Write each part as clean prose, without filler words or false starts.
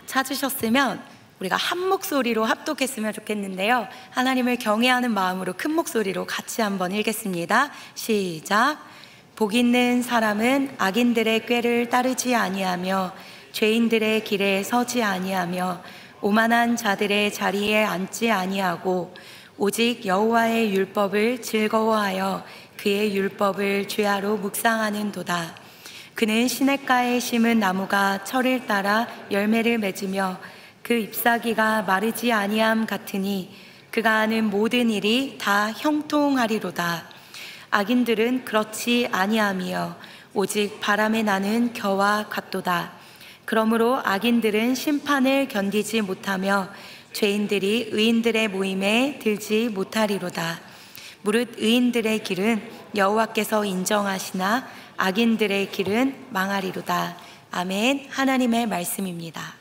찾으셨으면 우리가 한 목소리로 합독했으면 좋겠는데요. 하나님을 경외하는 마음으로 큰 목소리로 같이 한번 읽겠습니다. 시작. 복 있는 사람은 악인들의 꾀를 따르지 아니하며 죄인들의 길에 서지 아니하며 오만한 자들의 자리에 앉지 아니하고 오직 여호와의 율법을 즐거워하여 그의 율법을 주야로 묵상하는도다. 그는 시냇가에 심은 나무가 철을 따라 열매를 맺으며 그 잎사귀가 마르지 아니함 같으니 그가 하는 모든 일이 다 형통하리로다. 악인들은 그렇지 아니하며 오직 바람에 나는 겨와 같도다. 그러므로 악인들은 심판을 견디지 못하며 죄인들이 의인들의 모임에 들지 못하리로다. 무릇 의인들의 길은 여호와께서 인정하시나 악인들의 길은 망하리로다. 아멘. 하나님의 말씀입니다.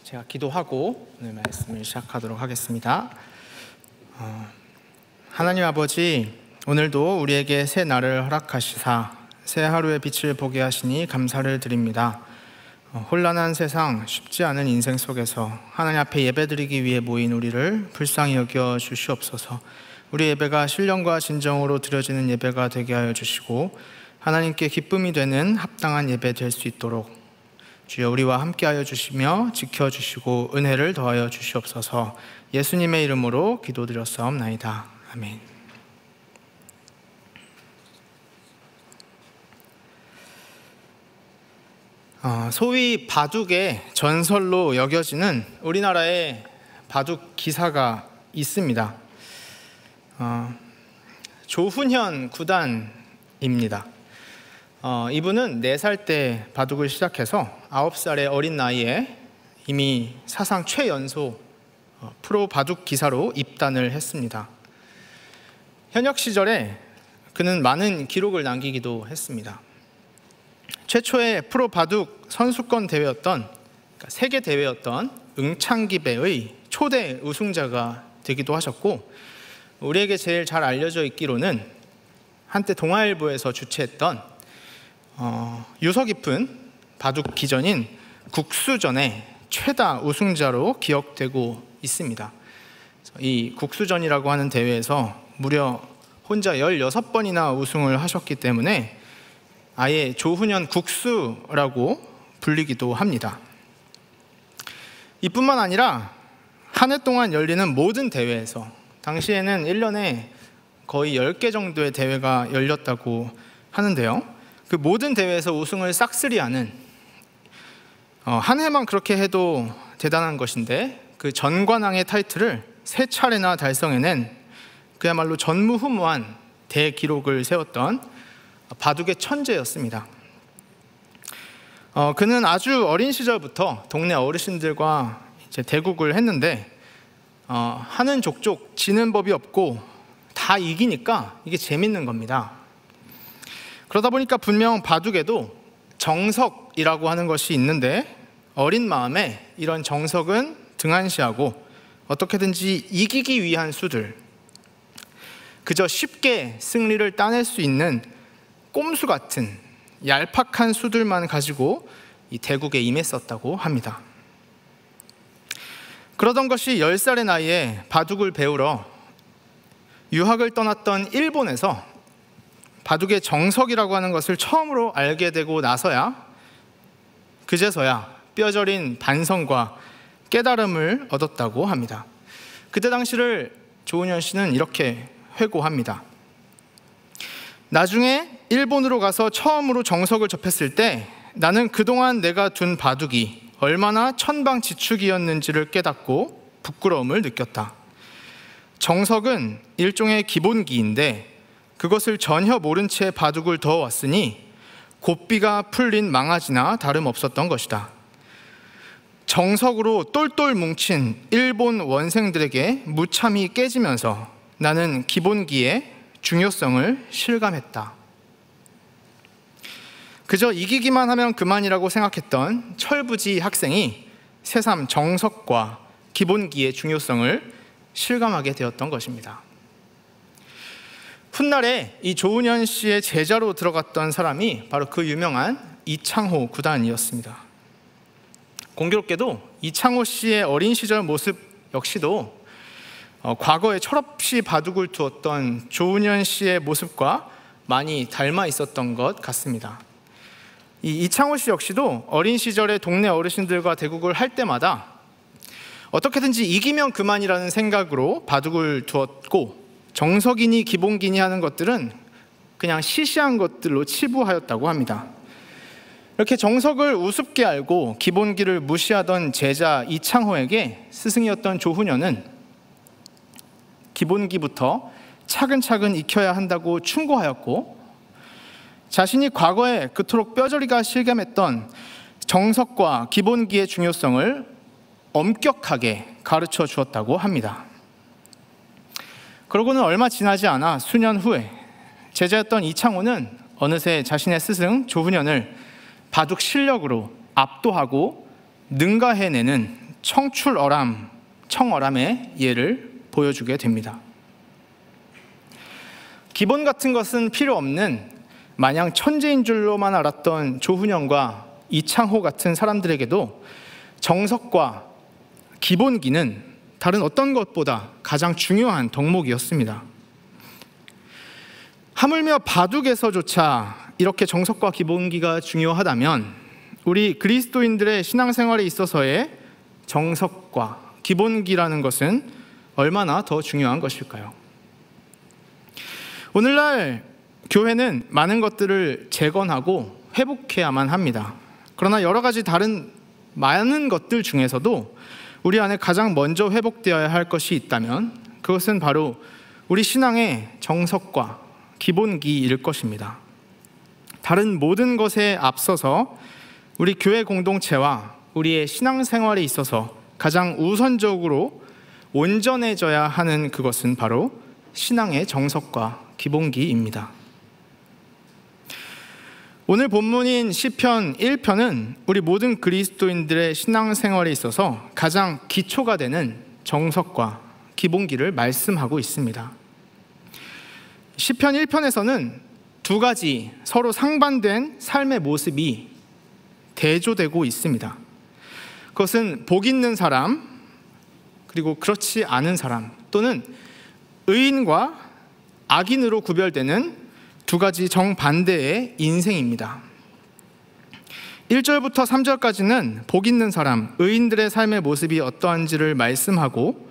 제가 기도하고 오늘 말씀을 시작하도록 하겠습니다. 하나님 아버지, 오늘도 우리에게 새 날을 허락하시사 새 하루의 빛을 보게 하시니 감사를 드립니다. 혼란한 세상, 쉽지 않은 인생 속에서 하나님 앞에 예배드리기 위해 모인 우리를 불쌍히 여겨 주시옵소서. 우리 예배가 신령과 진정으로 드려지는 예배가 되게 하여 주시고 하나님께 기쁨이 되는 합당한 예배 될 수 있도록 주여 우리와 함께하여 주시며 지켜주시고 은혜를 더하여 주시옵소서. 예수님의 이름으로 기도드렸사옵나이다. 아멘. 소위 바둑의 전설로 여겨지는 우리나라의 바둑 기사가 있습니다. 조훈현 구단입니다. 이분은 4살 때 바둑을 시작해서 9살의 어린 나이에 이미 사상 최연소 프로 바둑 기사로 입단을 했습니다. 현역 시절에 그는 많은 기록을 남기기도 했습니다. 최초의 프로 바둑 선수권 대회였던 세계 대회였던 응창기배의 초대 우승자가 되기도 하셨고, 우리에게 제일 잘 알려져 있기로는 한때 동아일보에서 주최했던 유서 깊은 바둑 기전인 국수전의 최다 우승자로 기억되고 있습니다. 이 국수전이라고 하는 대회에서 무려 혼자 16번이나 우승을 하셨기 때문에 아예 조훈현 국수라고 불리기도 합니다. 이뿐만 아니라 한 해 동안 열리는 모든 대회에서, 당시에는 1년에 거의 10개 정도의 대회가 열렸다고 하는데요, 그 모든 대회에서 우승을 싹쓸이하는, 한 해만 그렇게 해도 대단한 것인데 그 전관왕의 타이틀을 3차례나 달성해낸 그야말로 전무후무한 대기록을 세웠던 바둑의 천재였습니다. 그는 아주 어린 시절부터 동네 어르신들과 이제 대국을 했는데 하는 족족 지는 법이 없고 다 이기니까 이게 재밌는 겁니다. 그러다 보니까 분명 바둑에도 정석이라고 하는 것이 있는데 어린 마음에 이런 정석은 등한시하고 어떻게든지 이기기 위한 수들, 그저 쉽게 승리를 따낼 수 있는 꼼수 같은 얄팍한 수들만 가지고 이 대국에 임했었다고 합니다. 그러던 것이 10살의 나이에 바둑을 배우러 유학을 떠났던 일본에서 바둑의 정석이라고 하는 것을 처음으로 알게 되고 나서야, 그제서야 뼈저린 반성과 깨달음을 얻었다고 합니다. 그때 당시를 조훈현 씨는 이렇게 회고합니다. 나중에 일본으로 가서 처음으로 정석을 접했을 때 나는 그동안 내가 둔 바둑이 얼마나 천방지축이었는지를 깨닫고 부끄러움을 느꼈다. 정석은 일종의 기본기인데 그것을 전혀 모른 채 바둑을 두어왔으니 고삐가 풀린 망아지나 다름없었던 것이다. 정석으로 똘똘 뭉친 일본 원생들에게 무참히 깨지면서 나는 기본기의 중요성을 실감했다. 그저 이기기만 하면 그만이라고 생각했던 철부지 학생이 새삼 정석과 기본기의 중요성을 실감하게 되었던 것입니다. 훗날에 이 조훈현 씨의 제자로 들어갔던 사람이 바로 그 유명한 이창호 구단이었습니다. 공교롭게도 이창호 씨의 어린 시절 모습 역시도 과거에 철없이 바둑을 두었던 조훈현 씨의 모습과 많이 닮아 있었던 것 같습니다. 이 이창호 씨 역시도 어린 시절에 동네 어르신들과 대국을 할 때마다 어떻게든지 이기면 그만이라는 생각으로 바둑을 두었고, 정석이니 기본기니 하는 것들은 그냥 시시한 것들로 치부하였다고 합니다. 이렇게 정석을 우습게 알고 기본기를 무시하던 제자 이창호에게 스승이었던 조훈현은 기본기부터 차근차근 익혀야 한다고 충고하였고, 자신이 과거에 그토록 뼈저리가 실감했던 정석과 기본기의 중요성을 엄격하게 가르쳐 주었다고 합니다. 그러고는 얼마 지나지 않아 수년 후에 제자였던 이창호는 어느새 자신의 스승 조훈현을 바둑 실력으로 압도하고 능가해내는 청어람의 예를 보여주게 됩니다. 기본 같은 것은 필요 없는 마냥 천재인 줄로만 알았던 조훈현과 이창호 같은 사람들에게도 정석과 기본기는 다른 어떤 것보다 가장 중요한 덕목이었습니다. 하물며 바둑에서조차 이렇게 정석과 기본기가 중요하다면 우리 그리스도인들의 신앙생활에 있어서의 정석과 기본기라는 것은 얼마나 더 중요한 것일까요? 오늘날 교회는 많은 것들을 재건하고 회복해야만 합니다. 그러나 여러 가지 다른 많은 것들 중에서도 우리 안에 가장 먼저 회복되어야 할 것이 있다면 그것은 바로 우리 신앙의 정석과 기본기일 것입니다. 다른 모든 것에 앞서서 우리 교회 공동체와 우리의 신앙생활에 있어서 가장 우선적으로 온전해져야 하는 그것은 바로 신앙의 정석과 기본기입니다. 오늘 본문인 시편 1편은 우리 모든 그리스도인들의 신앙생활에 있어서 가장 기초가 되는 정석과 기본기를 말씀하고 있습니다. 시편 1편에서는 두 가지 서로 상반된 삶의 모습이 대조되고 있습니다. 그것은 복 있는 사람, 그리고 그렇지 않은 사람, 또는 의인과 악인으로 구별되는 두 가지 정반대의 인생입니다. 1절부터 3절까지는 복 있는 사람, 의인들의 삶의 모습이 어떠한지를 말씀하고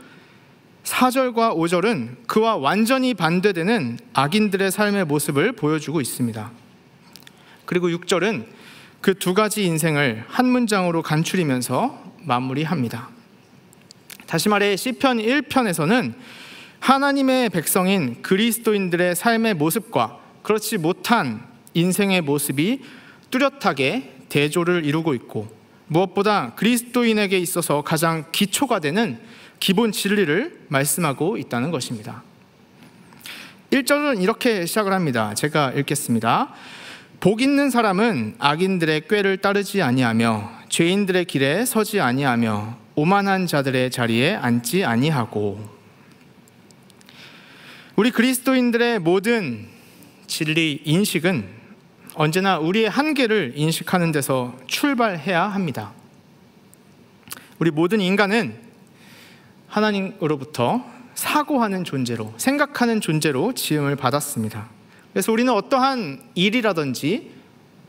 4절과 5절은 그와 완전히 반대되는 악인들의 삶의 모습을 보여주고 있습니다. 그리고 6절은 그 두 가지 인생을 한 문장으로 간추리면서 마무리합니다. 다시 말해 시편 1편에서는 하나님의 백성인 그리스도인들의 삶의 모습과 그렇지 못한 인생의 모습이 뚜렷하게 대조를 이루고 있고, 무엇보다 그리스도인에게 있어서 가장 기초가 되는 기본 진리를 말씀하고 있다는 것입니다. 1절은 이렇게 시작을 합니다. 제가 읽겠습니다. 복 있는 사람은 악인들의 꾀를 따르지 아니하며 죄인들의 길에 서지 아니하며 오만한 자들의 자리에 앉지 아니하고. 우리 그리스도인들의 모든 진리 인식은 언제나 우리의 한계를 인식하는 데서 출발해야 합니다. 우리 모든 인간은 하나님으로부터 사고하는 존재로, 생각하는 존재로 지음을 받았습니다. 그래서 우리는 어떠한 일이라든지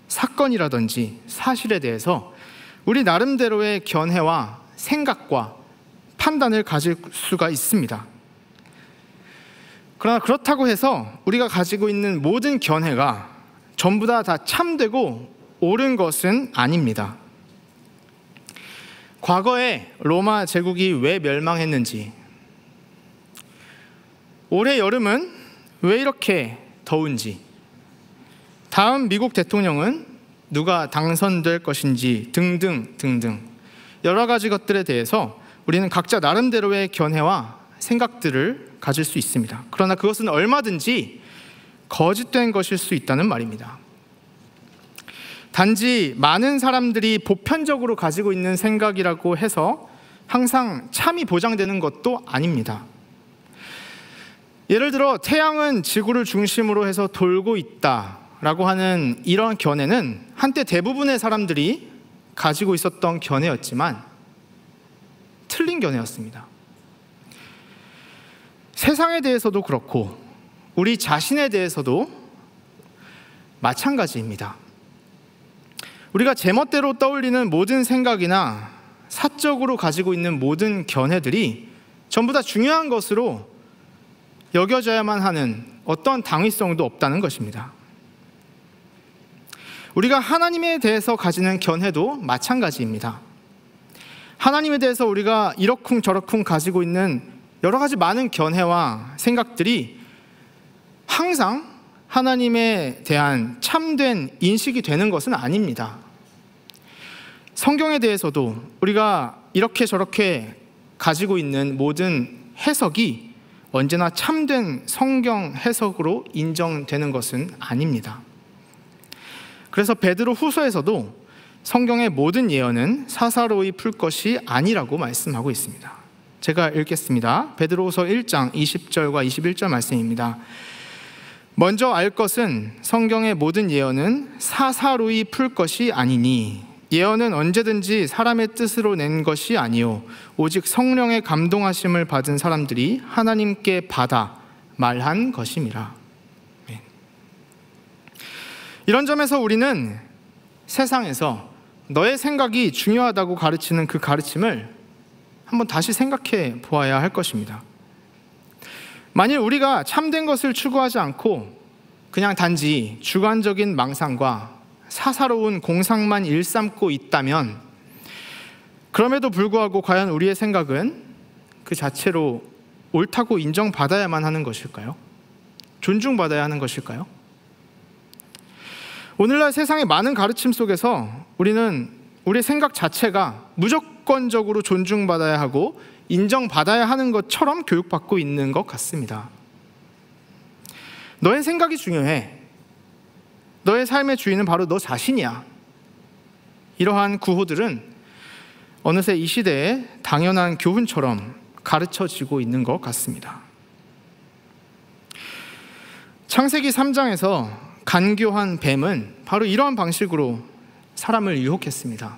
사건이라든지 사실에 대해서 우리 나름대로의 견해와 생각과 판단을 가질 수가 있습니다. 그러나 그렇다고 해서 우리가 가지고 있는 모든 견해가 전부 다 참되고 옳은 것은 아닙니다. 과거에 로마 제국이 왜 멸망했는지, 올해 여름은 왜 이렇게 더운지, 다음 미국 대통령은 누가 당선될 것인지 등등 여러 가지 것들에 대해서 우리는 각자 나름대로의 견해와 생각들을 가질 수 있습니다. 그러나 그것은 얼마든지 거짓된 것일 수 있다는 말입니다. 단지 많은 사람들이 보편적으로 가지고 있는 생각이라고 해서 항상 참이 보장되는 것도 아닙니다. 예를 들어 태양은 지구를 중심으로 해서 돌고 있다라고 하는 이런 견해는 한때 대부분의 사람들이 가지고 있었던 견해였지만 틀린 견해였습니다. 세상에 대해서도 그렇고 우리 자신에 대해서도 마찬가지입니다. 우리가 제멋대로 떠올리는 모든 생각이나 사적으로 가지고 있는 모든 견해들이 전부 다 중요한 것으로 여겨져야만 하는 어떤 당위성도 없다는 것입니다. 우리가 하나님에 대해서 가지는 견해도 마찬가지입니다. 하나님에 대해서 우리가 이러쿵저러쿵 가지고 있는 여러 가지 많은 견해와 생각들이 항상 하나님에 대한 참된 인식이 되는 것은 아닙니다. 성경에 대해서도 우리가 이렇게 저렇게 가지고 있는 모든 해석이 언제나 참된 성경 해석으로 인정되는 것은 아닙니다. 그래서 베드로 후서에서도 성경의 모든 예언은 사사로이 풀 것이 아니라고 말씀하고 있습니다. 제가 읽겠습니다. 베드로후서 1장 20절과 21절 말씀입니다. 먼저 알 것은 성경의 모든 예언은 사사로이 풀 것이 아니니 예언은 언제든지 사람의 뜻으로 낸 것이 아니요 오직 성령의 감동하심을 받은 사람들이 하나님께 받아 말한 것임이라. 이런 점에서 우리는 세상에서 너의 생각이 중요하다고 가르치는 그 가르침을 한번 다시 생각해 보아야 할 것입니다. 만일 우리가 참된 것을 추구하지 않고 그냥 단지 주관적인 망상과 사사로운 공상만 일삼고 있다면, 그럼에도 불구하고 과연 우리의 생각은 그 자체로 옳다고 인정받아야만 하는 것일까요? 존중받아야 하는 것일까요? 오늘날 세상의 많은 가르침 속에서 우리는 우리의 생각 자체가 무조건적으로 존중받아야 하고 인정받아야 하는 것처럼 교육받고 있는 것 같습니다. 너의 생각이 중요해. 너의 삶의 주인은 바로 너 자신이야. 이러한 구호들은 어느새 이 시대에 당연한 교훈처럼 가르쳐지고 있는 것 같습니다. 창세기 3장에서 간교한 뱀은 바로 이러한 방식으로 사람을 유혹했습니다.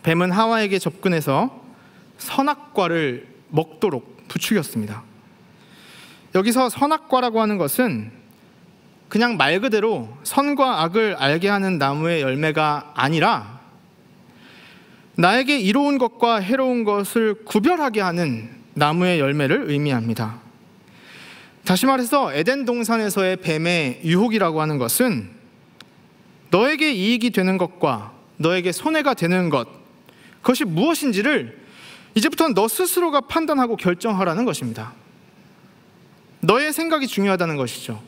뱀은 하와에게 접근해서 선악과를 먹도록 부추겼습니다. 여기서 선악과라고 하는 것은 그냥 말 그대로 선과 악을 알게 하는 나무의 열매가 아니라 나에게 이로운 것과 해로운 것을 구별하게 하는 나무의 열매를 의미합니다. 다시 말해서 에덴 동산에서의 뱀의 유혹이라고 하는 것은 너에게 이익이 되는 것과 너에게 손해가 되는 것, 그것이 무엇인지를 이제부터는 너 스스로가 판단하고 결정하라는 것입니다. 너의 생각이 중요하다는 것이죠.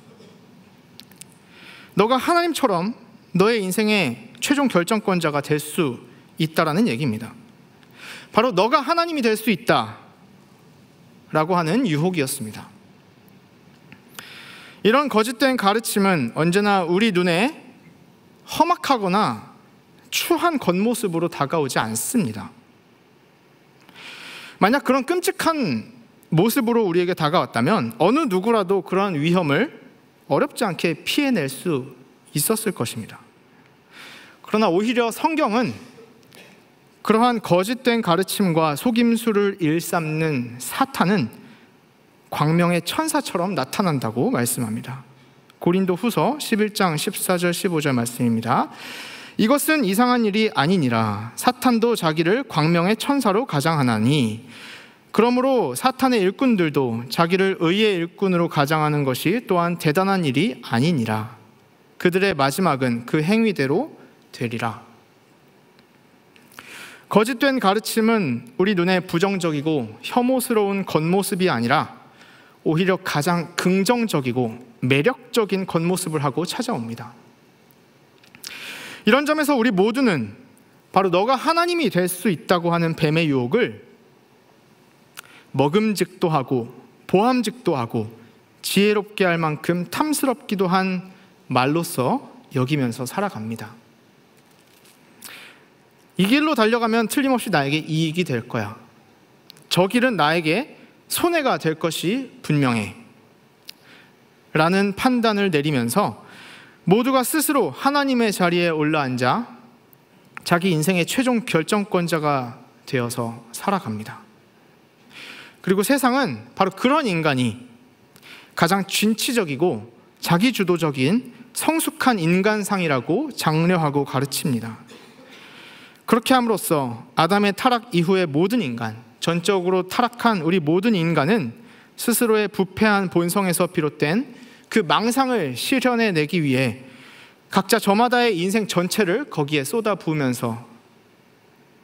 너가 하나님처럼 너의 인생의 최종 결정권자가 될 수 있다라는 얘기입니다. 바로 너가 하나님이 될 수 있다라고 하는 유혹이었습니다. 이런 거짓된 가르침은 언제나 우리 눈에 험악하거나 추한 겉모습으로 다가오지 않습니다. 만약 그런 끔찍한 모습으로 우리에게 다가왔다면 어느 누구라도 그러한 위험을 어렵지 않게 피해낼 수 있었을 것입니다. 그러나 오히려 성경은 그러한 거짓된 가르침과 속임수를 일삼는 사탄은 광명의 천사처럼 나타난다고 말씀합니다. 고린도 후서 11장 14절 15절 말씀입니다. 이것은 이상한 일이 아니니라. 사탄도 자기를 광명의 천사로 가장하나니 그러므로 사탄의 일꾼들도 자기를 의의 일꾼으로 가장하는 것이 또한 대단한 일이 아니니라. 그들의 마지막은 그 행위대로 되리라. 거짓된 가르침은 우리 눈에 부정적이고 혐오스러운 겉모습이 아니라 오히려 가장 긍정적이고 매력적인 겉모습을 하고 찾아옵니다. 이런 점에서 우리 모두는 바로 너가 하나님이 될 수 있다고 하는 뱀의 유혹을 먹음직도 하고 보암직도 하고 지혜롭게 할 만큼 탐스럽기도 한 말로써 여기면서 살아갑니다. 이 길로 달려가면 틀림없이 나에게 이익이 될 거야. 저 길은 나에게 손해가 될 것이 분명해 라는 판단을 내리면서 모두가 스스로 하나님의 자리에 올라앉아 자기 인생의 최종 결정권자가 되어서 살아갑니다. 그리고 세상은 바로 그런 인간이 가장 진취적이고 자기주도적인 성숙한 인간상이라고 장려하고 가르칩니다. 그렇게 함으로써 아담의 타락 이후의 모든 인간, 전적으로 타락한 우리 모든 인간은 스스로의 부패한 본성에서 비롯된 그 망상을 실현해내기 위해 각자 저마다의 인생 전체를 거기에 쏟아부으면서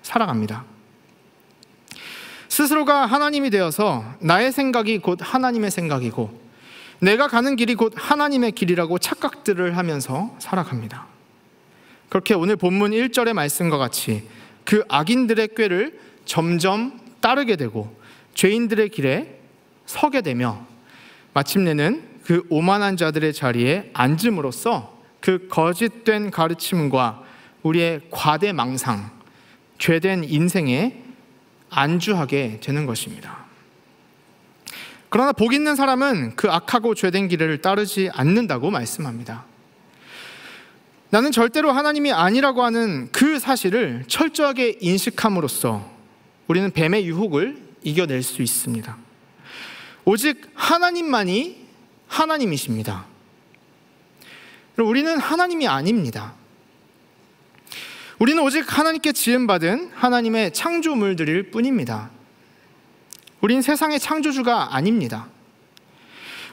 살아갑니다. 스스로가 하나님이 되어서 나의 생각이 곧 하나님의 생각이고 내가 가는 길이 곧 하나님의 길이라고 착각들을 하면서 살아갑니다. 그렇게 오늘 본문 1절의 말씀과 같이 그 악인들의 꾀를 점점 따르게 되고 죄인들의 길에 서게 되며 마침내는 그 오만한 자들의 자리에 앉음으로써 그 거짓된 가르침과 우리의 과대망상, 죄된 인생에 안주하게 되는 것입니다. 그러나 복 있는 사람은 그 악하고 죄된 길을 따르지 않는다고 말씀합니다. 나는 절대로 하나님이 아니라고 하는 그 사실을 철저하게 인식함으로써 우리는 뱀의 유혹을 이겨낼 수 있습니다. 오직 하나님만이 하나님이십니다. 우리는 하나님이 아닙니다. 우리는 오직 하나님께 지음받은 하나님의 창조물들일 뿐입니다. 우린 세상의 창조주가 아닙니다.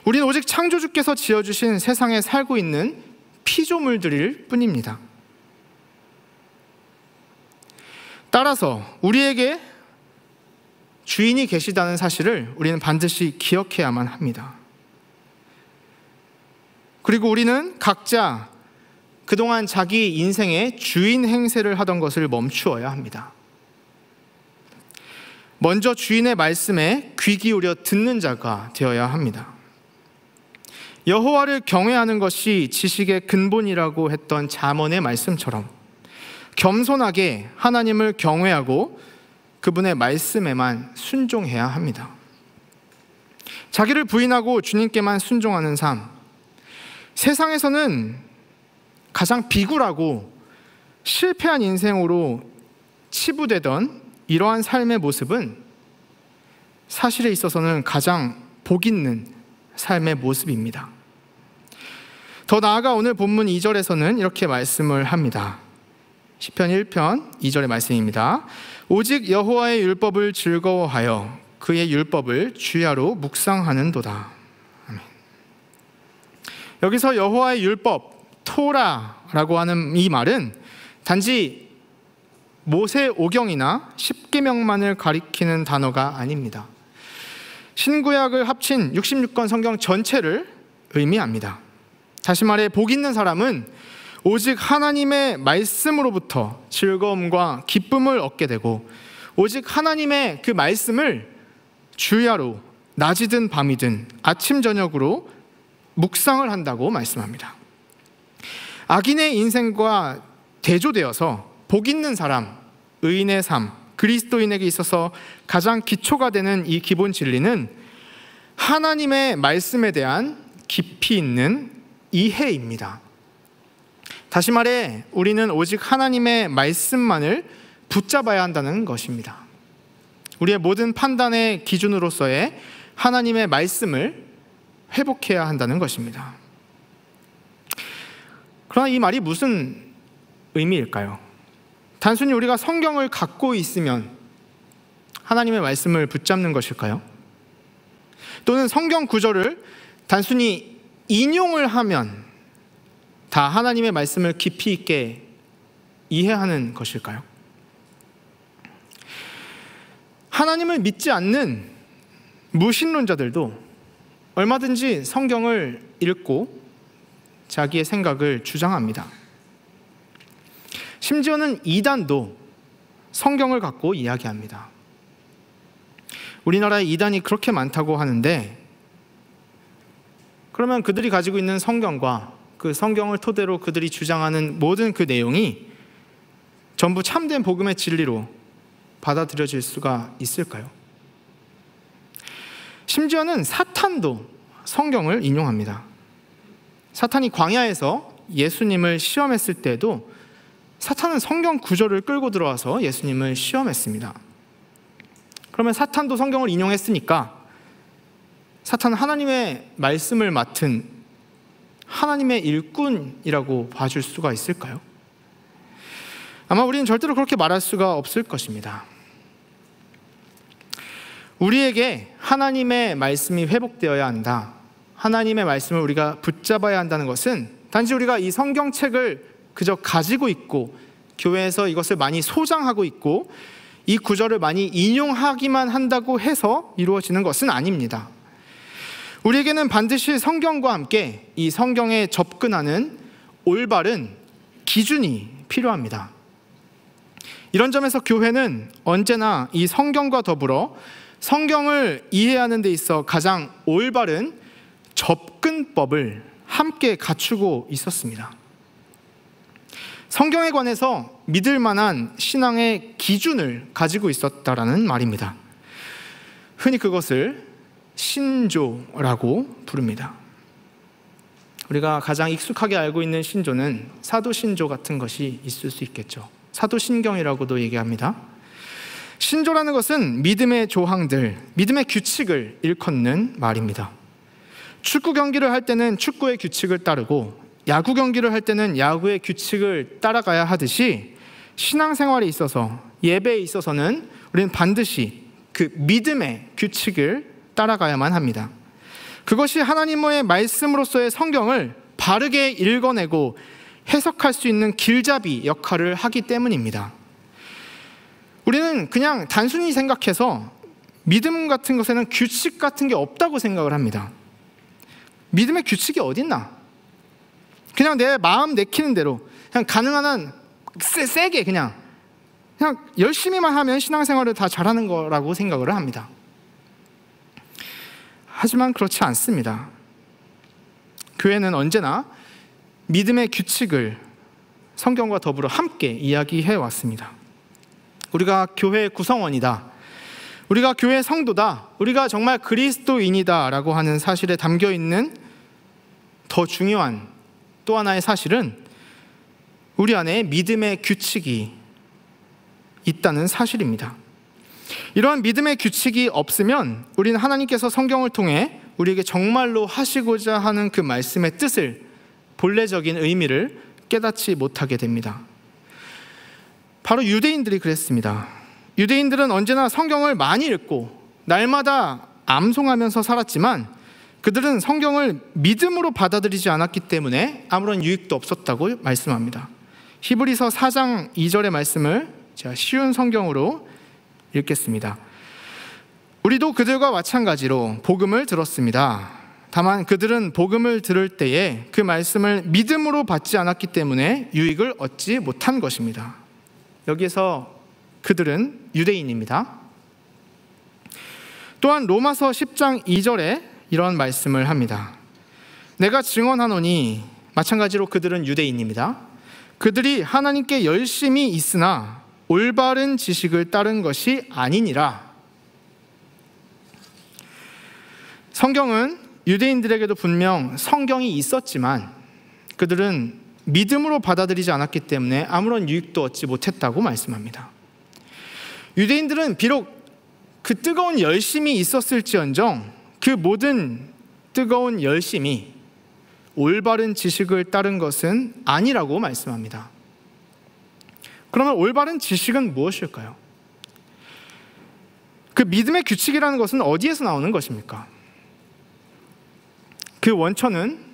우리는 오직 창조주께서 지어주신 세상에 살고 있는 피조물들일 뿐입니다. 따라서 우리에게 주인이 계시다는 사실을 우리는 반드시 기억해야만 합니다. 그리고 우리는 각자 그동안 자기 인생의 주인 행세를 하던 것을 멈추어야 합니다. 먼저 주인의 말씀에 귀 기울여 듣는 자가 되어야 합니다. 여호와를 경외하는 것이 지식의 근본이라고 했던 잠언의 말씀처럼 겸손하게 하나님을 경외하고 그분의 말씀에만 순종해야 합니다. 자기를 부인하고 주님께만 순종하는 삶, 세상에서는 가장 비굴하고 실패한 인생으로 치부되던 이러한 삶의 모습은 사실에 있어서는 가장 복 있는 삶의 모습입니다. 더 나아가 오늘 본문 2절에서는 이렇게 말씀을 합니다. 시편 1편 2절의 말씀입니다. 오직 여호와의 율법을 즐거워하여 그의 율법을 주야로 묵상하는도다. 아멘. 여기서 여호와의 율법, 토라라고 하는 이 말은 단지 모세오경이나 십계명만을 가리키는 단어가 아닙니다. 신구약을 합친 66권 성경 전체를 의미합니다. 다시 말해 복 있는 사람은 오직 하나님의 말씀으로부터 즐거움과 기쁨을 얻게 되고 오직 하나님의 그 말씀을 주야로 낮이든 밤이든 아침 저녁으로 묵상을 한다고 말씀합니다. 악인의 인생과 대조되어서 복 있는 사람, 의인의 삶, 그리스도인에게 있어서 가장 기초가 되는 이 기본 진리는 하나님의 말씀에 대한 깊이 있는 이해입니다. 다시 말해 우리는 오직 하나님의 말씀만을 붙잡아야 한다는 것입니다. 우리의 모든 판단의 기준으로서의 하나님의 말씀을 회복해야 한다는 것입니다. 그러나 이 말이 무슨 의미일까요? 단순히 우리가 성경을 갖고 있으면 하나님의 말씀을 붙잡는 것일까요? 또는 성경 구절을 단순히 인용을 하면 다 하나님의 말씀을 깊이 있게 이해하는 것일까요? 하나님을 믿지 않는 무신론자들도 얼마든지 성경을 읽고 자기의 생각을 주장합니다. 심지어는 이단도 성경을 갖고 이야기합니다. 우리나라에 이단이 그렇게 많다고 하는데 그러면 그들이 가지고 있는 성경과 그 성경을 토대로 그들이 주장하는 모든 그 내용이 전부 참된 복음의 진리로 받아들여질 수가 있을까요? 심지어는 사탄도 성경을 인용합니다. 사탄이 광야에서 예수님을 시험했을 때도 사탄은 성경 구절을 끌고 들어와서 예수님을 시험했습니다. 그러면 사탄도 성경을 인용했으니까 사탄은 하나님의 말씀을 맡은 하나님의 일꾼이라고 봐줄 수가 있을까요? 아마 우리는 절대로 그렇게 말할 수가 없을 것입니다. 우리에게 하나님의 말씀이 회복되어야 한다. 하나님의 말씀을 우리가 붙잡아야 한다는 것은 단지 우리가 이 성경책을 그저 가지고 있고 교회에서 이것을 많이 소장하고 있고 이 구절을 많이 인용하기만 한다고 해서 이루어지는 것은 아닙니다. 우리에게는 반드시 성경과 함께 이 성경에 접근하는 올바른 기준이 필요합니다. 이런 점에서 교회는 언제나 이 성경과 더불어 성경을 이해하는 데 있어 가장 올바른 접근법을 함께 갖추고 있었습니다. 성경에 관해서 믿을 만한 신앙의 기준을 가지고 있었다라는 말입니다. 흔히 그것을 신조라고 부릅니다. 우리가 가장 익숙하게 알고 있는 신조는 사도신조 같은 것이 있을 수 있겠죠. 사도신경이라고도 얘기합니다. 신조라는 것은 믿음의 조항들, 믿음의 규칙을 일컫는 말입니다. 축구 경기를 할 때는 축구의 규칙을 따르고 야구 경기를 할 때는 야구의 규칙을 따라가야 하듯이 신앙생활에 있어서, 예배에 있어서는 우리는 반드시 그 믿음의 규칙을 따라가야만 합니다. 그것이 하나님의 말씀으로서의 성경을 바르게 읽어내고 해석할 수 있는 길잡이 역할을 하기 때문입니다. 우리는 그냥 단순히 생각해서 믿음 같은 것에는 규칙 같은 게 없다고 생각을 합니다. 믿음의 규칙이 어딨나? 그냥 내 마음 내키는 대로 그냥 가능한 한 세게 그냥 열심히만 하면 신앙생활을 다 잘하는 거라고 생각을 합니다. 하지만 그렇지 않습니다. 교회는 언제나 믿음의 규칙을 성경과 더불어 함께 이야기해 왔습니다. 우리가 교회의 구성원이다, 우리가 교회의 성도다, 우리가 정말 그리스도인이다 라고 하는 사실에 담겨있는 더 중요한 또 하나의 사실은 우리 안에 믿음의 규칙이 있다는 사실입니다. 이러한 믿음의 규칙이 없으면 우리는 하나님께서 성경을 통해 우리에게 정말로 하시고자 하는 그 말씀의 뜻을, 본래적인 의미를 깨닫지 못하게 됩니다. 바로 유대인들이 그랬습니다. 유대인들은 언제나 성경을 많이 읽고 날마다 암송하면서 살았지만 그들은 성경을 믿음으로 받아들이지 않았기 때문에 아무런 유익도 없었다고 말씀합니다. 히브리서 4장 2절의 말씀을 제가 쉬운 성경으로 읽겠습니다. 우리도 그들과 마찬가지로 복음을 들었습니다. 다만 그들은 복음을 들을 때에 그 말씀을 믿음으로 받지 않았기 때문에 유익을 얻지 못한 것입니다. 여기에서 그들은 유대인입니다. 또한 로마서 10장 2절에 이런 말씀을 합니다. 내가 증언하노니, 마찬가지로 그들은 유대인입니다. 그들이 하나님께 열심히 있으나 올바른 지식을 따른 것이 아니니라. 성경은 유대인들에게도 분명 성경이 있었지만 그들은 믿음으로 받아들이지 않았기 때문에 아무런 유익도 얻지 못했다고 말씀합니다. 유대인들은 비록 그 뜨거운 열심이 있었을지언정 그 모든 뜨거운 열심이 올바른 지식을 따른 것은 아니라고 말씀합니다. 그러면 올바른 지식은 무엇일까요? 그 믿음의 규칙이라는 것은 어디에서 나오는 것입니까? 그 원천은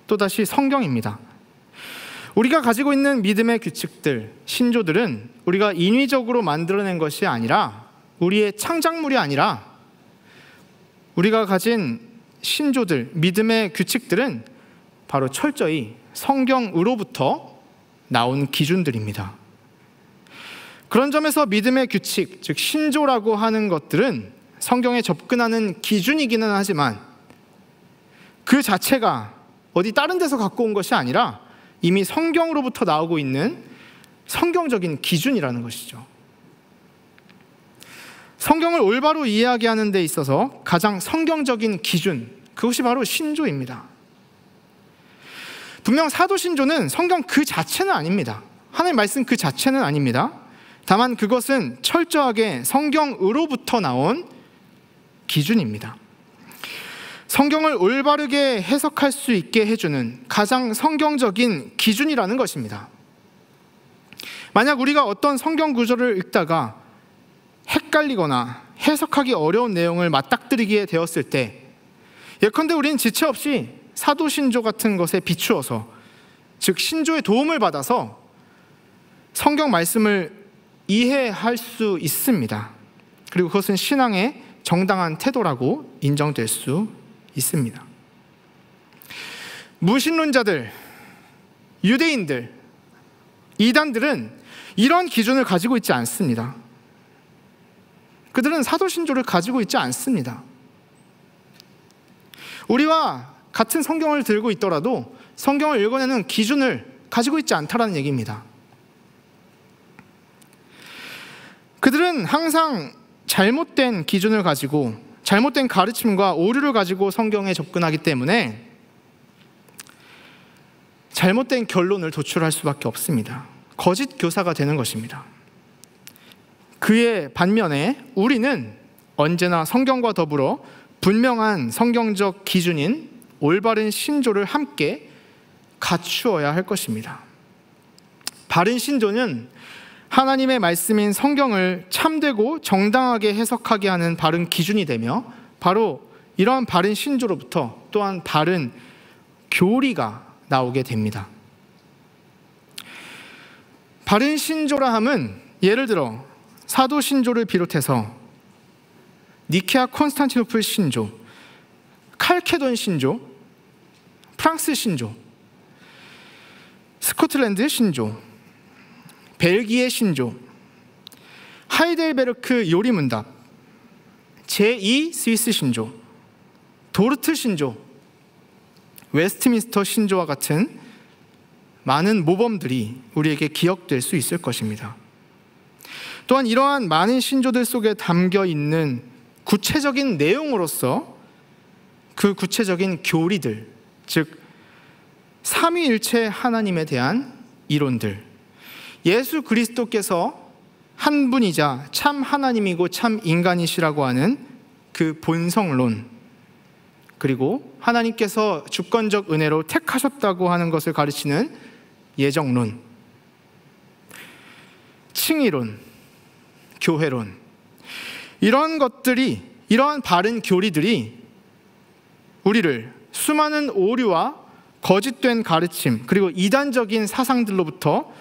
또다시 성경입니다. 우리가 가지고 있는 믿음의 규칙들, 신조들은 우리가 인위적으로 만들어낸 것이 아니라, 우리의 창작물이 아니라, 우리가 가진 신조들, 믿음의 규칙들은 바로 철저히 성경으로부터 나온 기준들입니다. 그런 점에서 믿음의 규칙, 즉 신조라고 하는 것들은 성경에 접근하는 기준이기는 하지만 그 자체가 어디 다른 데서 갖고 온 것이 아니라 이미 성경으로부터 나오고 있는 성경적인 기준이라는 것이죠. 성경을 올바로 이해하게 하는 데 있어서 가장 성경적인 기준, 그것이 바로 신조입니다. 분명 사도신조는 성경 그 자체는 아닙니다. 하나님의 말씀 그 자체는 아닙니다. 다만 그것은 철저하게 성경으로부터 나온 기준입니다. 성경을 올바르게 해석할 수 있게 해주는 가장 성경적인 기준이라는 것입니다. 만약 우리가 어떤 성경 구절을 읽다가 헷갈리거나 해석하기 어려운 내용을 맞닥뜨리게 되었을 때, 예컨대 우리는 지체 없이 사도신조 같은 것에 비추어서, 즉 신조의 도움을 받아서 성경 말씀을 이해할 수 있습니다. 그리고 그것은 신앙의 정당한 태도라고 인정될 수 있습니다. 무신론자들, 유대인들, 이단들은 이런 기준을 가지고 있지 않습니다. 그들은 사도신조를 가지고 있지 않습니다. 우리와 같은 성경을 들고 있더라도 성경을 읽어내는 기준을 가지고 있지 않다라는 얘기입니다. 그들은 항상 잘못된 기준을 가지고 잘못된 가르침과 오류를 가지고 성경에 접근하기 때문에 잘못된 결론을 도출할 수밖에 없습니다. 거짓 교사가 되는 것입니다. 그의 반면에 우리는 언제나 성경과 더불어 분명한 성경적 기준인 올바른 신조를 함께 갖추어야 할 것입니다. 바른 신조는 하나님의 말씀인 성경을 참되고 정당하게 해석하게 하는 바른 기준이 되며, 바로 이러한 바른 신조로부터 또한 바른 교리가 나오게 됩니다. 바른 신조라 함은 예를 들어 사도 신조를 비롯해서 니케아 콘스탄티노플 신조, 칼케돈 신조, 프랑스 신조, 스코틀랜드 신조, 벨기에 신조, 하이델베르크 요리문답, 제2 스위스 신조, 도르트 신조, 웨스트민스터 신조와 같은 많은 모범들이 우리에게 기억될 수 있을 것입니다. 또한 이러한 많은 신조들 속에 담겨 있는 구체적인 내용으로서 그 구체적인 교리들, 즉 삼위일체 하나님에 대한 이론들, 예수 그리스도께서 한 분이자 참 하나님이고 참 인간이시라고 하는 그 본성론, 그리고 하나님께서 주권적 은혜로 택하셨다고 하는 것을 가르치는 예정론, 칭의론, 교회론, 이런 것들이, 이러한 바른 교리들이 우리를 수많은 오류와 거짓된 가르침, 그리고 이단적인 사상들로부터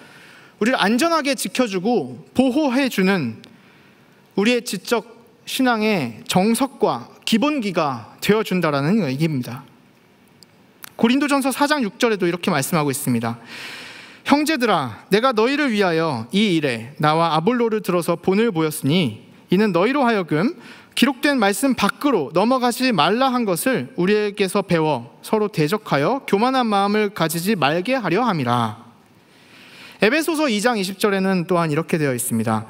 우리를 안전하게 지켜주고 보호해주는 우리의 지적 신앙의 정석과 기본기가 되어준다라는 얘기입니다. 고린도전서 4장 6절에도 이렇게 말씀하고 있습니다. 형제들아, 내가 너희를 위하여 이 일에 나와 아볼로를 들어서 본을 보였으니 이는 너희로 하여금 기록된 말씀 밖으로 넘어가지 말라 한 것을 우리에게서 배워 서로 대적하여 교만한 마음을 가지지 말게 하려 함이라. 에베소서 2장 20절에는 또한 이렇게 되어 있습니다.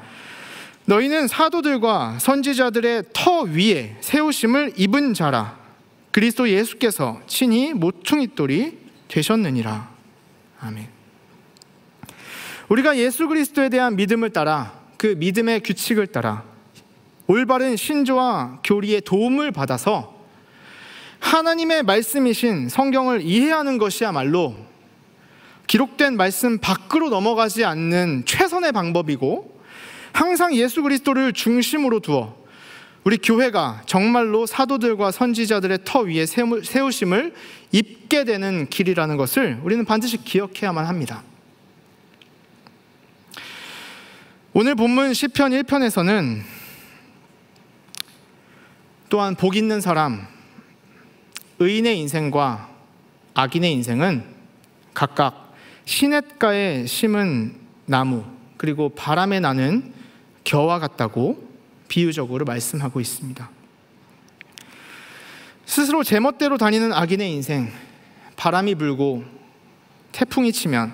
너희는 사도들과 선지자들의 터 위에 세우심을 입은 자라. 그리스도 예수께서 친히 모퉁이돌이 되셨느니라. 아멘. 우리가 예수 그리스도에 대한 믿음을 따라, 그 믿음의 규칙을 따라 올바른 신조와 교리의 도움을 받아서 하나님의 말씀이신 성경을 이해하는 것이야말로 기록된 말씀 밖으로 넘어가지 않는 최선의 방법이고, 항상 예수 그리스도를 중심으로 두어 우리 교회가 정말로 사도들과 선지자들의 터 위에 세우심을 입게 되는 길이라는 것을 우리는 반드시 기억해야만 합니다. 오늘 본문 시편 1편에서는 또한 복 있는 사람, 의인의 인생과 악인의 인생은 각각 시냇가에 심은 나무, 그리고 바람에 나는 겨와 같다고 비유적으로 말씀하고 있습니다. 스스로 제멋대로 다니는 악인의 인생, 바람이 불고 태풍이 치면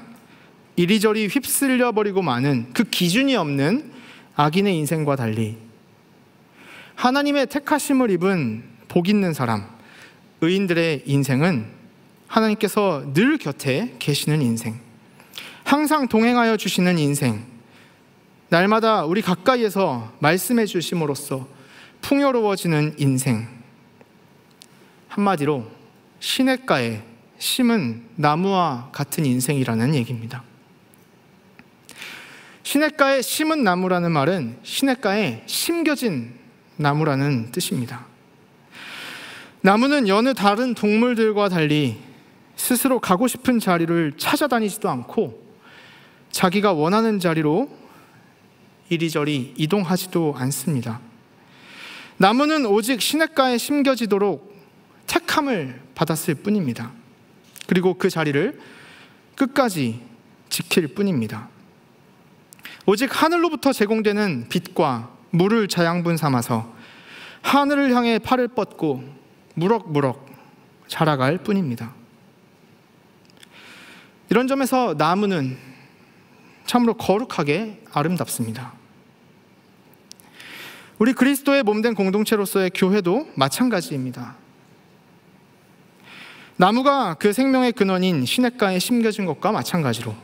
이리저리 휩쓸려 버리고 마는 그 기준이 없는 악인의 인생과 달리 하나님의 택하심을 입은 복 있는 사람, 의인들의 인생은 하나님께서 늘 곁에 계시는 인생, 항상 동행하여 주시는 인생, 날마다 우리 가까이에서 말씀해 주심으로써 풍요로워지는 인생, 한마디로 시냇가에 심은 나무와 같은 인생이라는 얘기입니다. 시냇가에 심은 나무라는 말은 시냇가에 심겨진 나무라는 뜻입니다. 나무는 여느 다른 동물들과 달리 스스로 가고 싶은 자리를 찾아다니지도 않고 자기가 원하는 자리로 이리저리 이동하지도 않습니다. 나무는 오직 시냇가에 심겨지도록 택함을 받았을 뿐입니다. 그리고 그 자리를 끝까지 지킬 뿐입니다. 오직 하늘로부터 제공되는 빛과 물을 자양분 삼아서 하늘을 향해 팔을 뻗고 무럭무럭 자라갈 뿐입니다. 이런 점에서 나무는 참으로 거룩하게 아름답습니다. 우리 그리스도의 몸된 공동체로서의 교회도 마찬가지입니다. 나무가 그 생명의 근원인 시냇가에 심겨진 것과 마찬가지로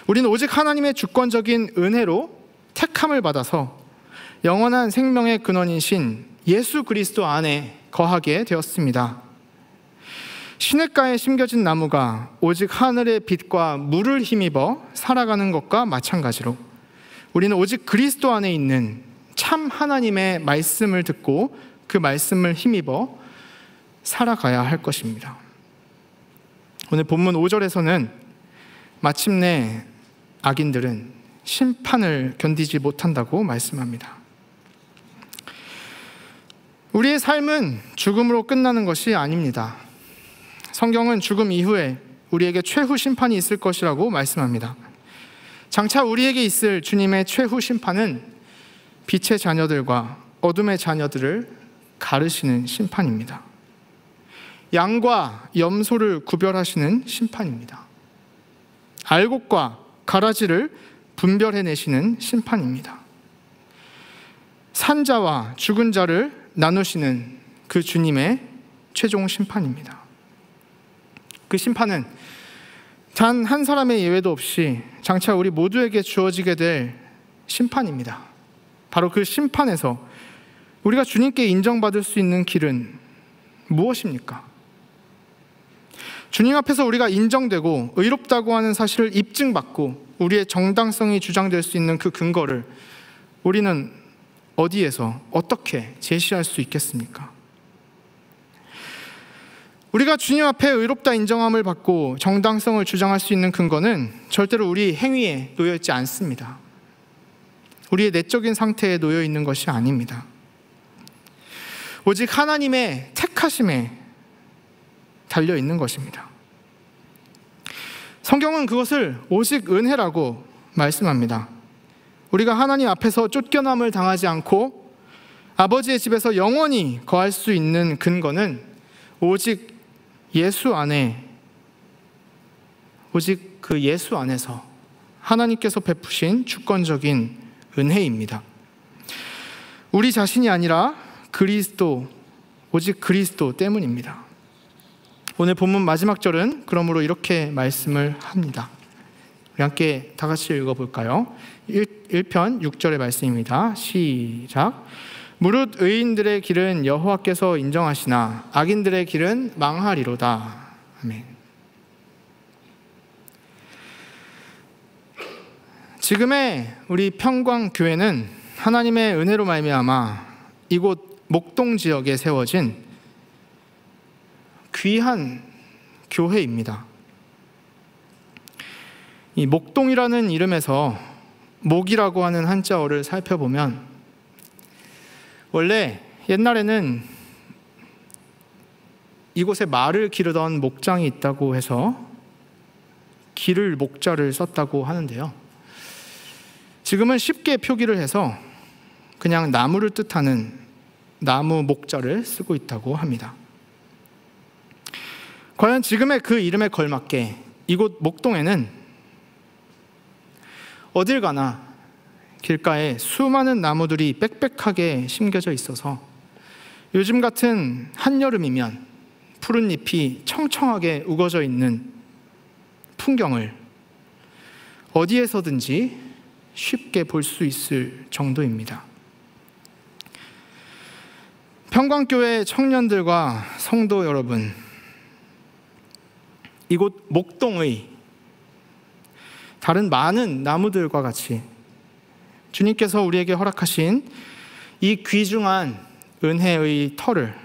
우리는 오직 하나님의 주권적인 은혜로 택함을 받아서 영원한 생명의 근원이신 예수 그리스도 안에 거하게 되었습니다. 시냇가에 심겨진 나무가 오직 하늘의 빛과 물을 힘입어 살아가는 것과 마찬가지로 우리는 오직 그리스도 안에 있는 참 하나님의 말씀을 듣고 그 말씀을 힘입어 살아가야 할 것입니다. 오늘 본문 5절에서는 마침내 악인들은 심판을 견디지 못한다고 말씀합니다. 우리의 삶은 죽음으로 끝나는 것이 아닙니다. 성경은 죽음 이후에 우리에게 최후 심판이 있을 것이라고 말씀합니다. 장차 우리에게 있을 주님의 최후 심판은 빛의 자녀들과 어둠의 자녀들을 가르시는 심판입니다. 양과 염소를 구별하시는 심판입니다. 알곡과 가라지를 분별해내시는 심판입니다. 산자와 죽은 자를 나누시는 그 주님의 최종 심판입니다. 그 심판은 단 한 사람의 예외도 없이 장차 우리 모두에게 주어지게 될 심판입니다. 바로 그 심판에서 우리가 주님께 인정받을 수 있는 길은 무엇입니까? 주님 앞에서 우리가 인정되고 의롭다고 하는 사실을 입증받고 우리의 정당성이 주장될 수 있는 그 근거를 우리는 어디에서 어떻게 제시할 수 있겠습니까? 우리가 주님 앞에 의롭다 인정함을 받고 정당성을 주장할 수 있는 근거는 절대로 우리 행위에 놓여 있지 않습니다. 우리의 내적인 상태에 놓여 있는 것이 아닙니다. 오직 하나님의 택하심에 달려 있는 것입니다. 성경은 그것을 오직 은혜라고 말씀합니다. 우리가 하나님 앞에서 쫓겨남을 당하지 않고 아버지의 집에서 영원히 거할 수 있는 근거는 오직 예수 안에, 오직 그 예수 안에서 하나님께서 베푸신 주권적인 은혜입니다. 우리 자신이 아니라 그리스도, 오직 그리스도 때문입니다. 오늘 본문 마지막 절은 그러므로 이렇게 말씀을 합니다. 우리 함께 다 같이 읽어볼까요? 1편 6절의 말씀입니다. 시작. 무릇 의인들의 길은 여호와께서 인정하시나 악인들의 길은 망하리로다. 아멘. 지금의 우리 평광교회는 하나님의 은혜로 말미암아 이곳 목동 지역에 세워진 귀한 교회입니다. 이 목동이라는 이름에서 목이라고 하는 한자어를 살펴보면 원래 옛날에는 이곳에 말을 기르던 목장이 있다고 해서 기를 목자를 썼다고 하는데요. 지금은 쉽게 표기를 해서 그냥 나무를 뜻하는 나무 목자를 쓰고 있다고 합니다. 과연 지금의 그 이름에 걸맞게 이곳 목동에는 어딜 가나 길가에 수많은 나무들이 빽빽하게 심겨져 있어서 요즘 같은 한여름이면 푸른 잎이 청청하게 우거져 있는 풍경을 어디에서든지 쉽게 볼 수 있을 정도입니다. 평광교회 청년들과 성도 여러분, 이곳 목동의 다른 많은 나무들과 같이 주님께서 우리에게 허락하신 이 귀중한 은혜의 터를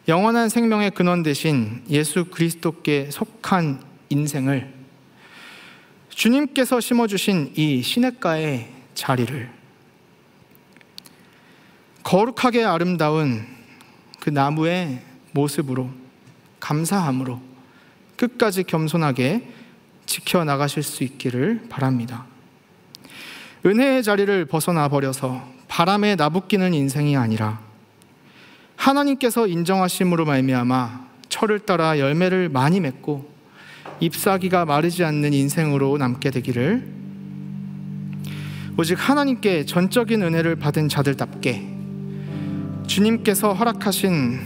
영원한 생명의 근원 되신 예수 그리스도께 속한 인생을 주님께서 심어주신 이 시냇가의 자리를 거룩하게 아름다운 그 나무의 모습으로 감사함으로 끝까지 겸손하게 지켜나가실 수 있기를 바랍니다. 은혜의 자리를 벗어나 버려서 바람에 나부끼는 인생이 아니라 하나님께서 인정하심으로 말미암아 철을 따라 열매를 많이 맺고 잎사귀가 마르지 않는 인생으로 남게 되기를 오직 하나님께 전적인 은혜를 받은 자들답게 주님께서 허락하신